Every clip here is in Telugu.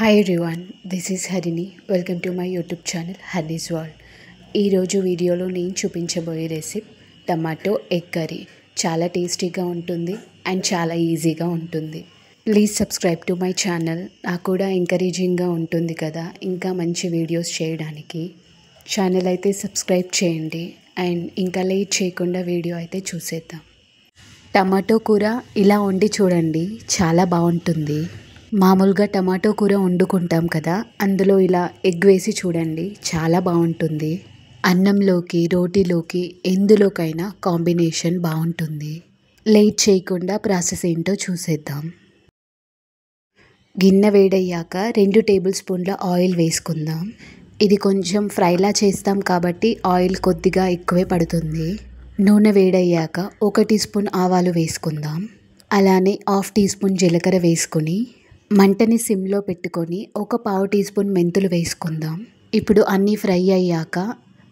Hi everyone, this is Harini. Welcome to my YouTube channel Hari's world. ఈరోజు వీడియోలో నేను చూపించబోయే రెసిపీ టమాటో ఎగ్ కర్రీ. చాలా టేస్టీగా ఉంటుంది అండ్ చాలా ఈజీగా ఉంటుంది. Please subscribe to my channel. నాకు కూడా ఎంకరేజింగ్గా ఉంటుంది కదా ఇంకా మంచి వీడియోస్ చేయడానికి. ఛానల్ అయితే సబ్స్క్రైబ్ చేయండి అండ్ ఇంకా లేట్ చేయకుండా వీడియో అయితే చూసేద్దాం. టమాటో కూర ఇలా వండి చూడండి, చాలా బాగుంటుంది. మామూలుగా టమాటో కూర వండుకుంటాం కదా, అందులో ఇలా ఎగ్ వేసి చూడండి, చాలా బాగుంటుంది. అన్నంలోకి, రోటీలోకి, ఎందులోకైనా కాంబినేషన్ బాగుంటుంది. లేట్ చేయకుండా ప్రాసెస్ ఏంటో చూసేద్దాం. గిన్నె వేడయ్యాక 2 టేబుల్ స్పూన్ల ఆయిల్ వేసుకుందాం. ఇది కొంచెం ఫ్రైలా చేస్తాం కాబట్టి ఆయిల్ కొద్దిగా ఎక్కువే పడుతుంది. నూనె వేడయ్యాక 1 టీ స్పూన్ ఆవాలు వేసుకుందాం. అలానే 1/2 టీ స్పూన్ జీలకర్ర వేసుకొని మంటని సిమ్లో పెట్టుకొని 1/4 టీ స్పూన్ మెంతులు వేసుకుందాం. ఇప్పుడు అన్నీ ఫ్రై అయ్యాక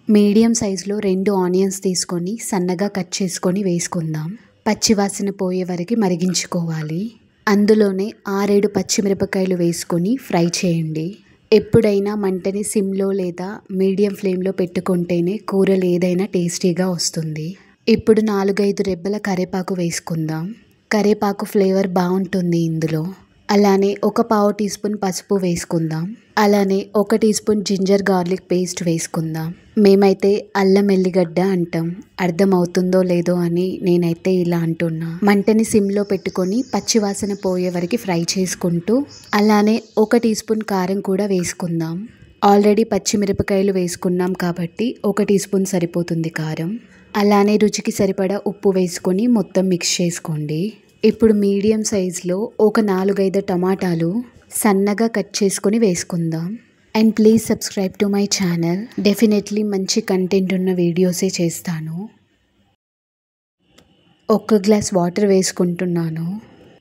మీడియం సైజులో 2 ఆనియన్స్ తీసుకొని సన్నగా కట్ చేసుకొని వేసుకుందాం. పచ్చివాసన పోయే వరకు మరిగించుకోవాలి. అందులోనే 6-7 పచ్చిమిరపకాయలు వేసుకొని ఫ్రై చేయండి. ఎప్పుడైనా మంటని సిమ్లో లేదా మీడియం ఫ్లేమ్లో పెట్టుకుంటేనే కూరలు ఏదైనా టేస్టీగా వస్తుంది. ఇప్పుడు 4-5 రెబ్బల కరివేపాకు వేసుకుందాం. కరివేపాకు ఫ్లేవర్ బాగుంటుంది ఇందులో. అలానే 1/4 టీ స్పూన్ పసుపు వేసుకుందాం. అలానే 1 teaspoon ginger garlic paste వేసుకుందాం. మేమైతే అల్లం ఎల్లిగడ్డ అంటాం. అర్థమవుతుందో లేదో అని నేనైతే ఇలా అంటున్నా. మంటని సిమ్లో పెట్టుకొని పచ్చివాసన పోయే వరకు ఫ్రై చేసుకుంటూ అలానే 1 టీ స్పూన్ కారం కూడా వేసుకుందాం. ఆల్రెడీ పచ్చిమిరపకాయలు వేసుకున్నాం కాబట్టి 1 టీ స్పూన్ సరిపోతుంది కారం. అలానే రుచికి సరిపడా ఉప్పు వేసుకొని మొత్తం మిక్స్ చేసుకోండి. ఇప్పుడు మీడియం సైజులో ఒక 4-5 టమాటాలు సన్నగా కట్ చేసుకొని వేసుకుందాం. And please subscribe to my channel. Definitely మంచి కంటెంట్ ఉన్న వీడియోసే చేస్తాను. 1 గ్లాస్ వాటర్ వేసుకుంటున్నాను.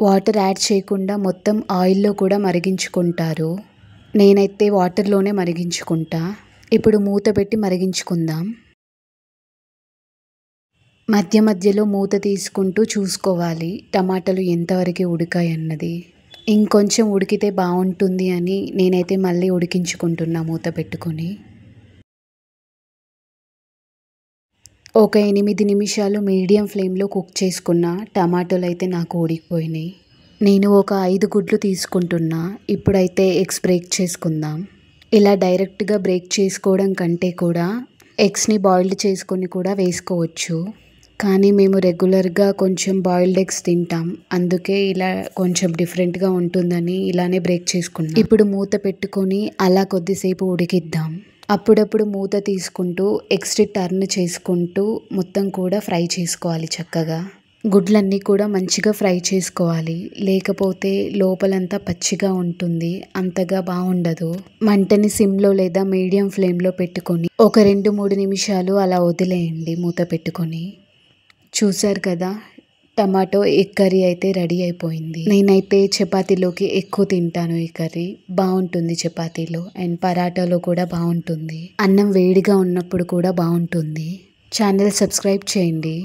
వాటర్ యాడ్ చేయకుండా మొత్తం ఆయిల్లో కూడా మరిగించుకుంటారు. నేనైతే వాటర్లోనే మరిగించుకుంటా. ఇప్పుడు మూత పెట్టి మరిగించుకుందాం. మధ్య మధ్యలో మూత తీసుకుంటూ చూసుకోవాలి టమాటాలు ఎంతవరకు ఉడికాయి అన్నది. ఇంకొంచెం ఉడికితే బాగుంటుంది అని నేనైతే మళ్ళీ ఉడికించుకుంటున్నా మూత పెట్టుకొని. ఒక 8 నిమిషాలు మీడియం ఫ్లేమ్లో కుక్ చేసుకున్న టమాటోలు అయితే నాకు ఉడికిపోయినాయి. నేను ఒక 5 గుడ్లు తీసుకుంటున్నా. ఇప్పుడైతే ఎగ్స్ బ్రేక్ చేసుకుందాం. ఇలా డైరెక్ట్గా బ్రేక్ చేసుకోవడం కంటే కూడా ఎగ్స్ని బాయిల్డ్ చేసుకొని కూడా వేసుకోవచ్చు. కానీ మేము రెగ్యులర్గా కొంచెం బాయిల్డ్ ఎగ్స్ తింటాం. అందుకే ఇలా కొంచెం డిఫరెంట్గా ఉంటుందని ఇలానే బ్రేక్ చేసుకున్నాం. ఇప్పుడు మూత పెట్టుకొని అలా కొద్దిసేపు ఉడికిద్దాం. అప్పుడప్పుడు మూత తీసుకుంటూ ఎగ్స్ని టర్న్ చేసుకుంటూ మొత్తం కూడా ఫ్రై చేసుకోవాలి చక్కగా. గుడ్లన్నీ కూడా మంచిగా ఫ్రై చేసుకోవాలి, లేకపోతే లోపలంతా పచ్చిగా ఉంటుంది, అంతగా బాగుండదు. మంటని సిమ్లో లేదా మీడియం ఫ్లేమ్లో పెట్టుకొని ఒక 2-3 నిమిషాలు అలా వదిలేయండి మూత పెట్టుకొని. చూసారు కదా, టమాటో ఎగ్ కర్రీ అయితే రెడీ అయిపోయింది. నేనైతే చపాతీలోకి ఎక్కువ తింటాను. ఈ కర్రీ బాగుంటుంది చపాతీలో అండ్ పరాటాలో కూడా బాగుంటుంది. అన్నం వేడిగా ఉన్నప్పుడు కూడా బాగుంటుంది. ఛానల్ సబ్స్క్రైబ్ చేయండి.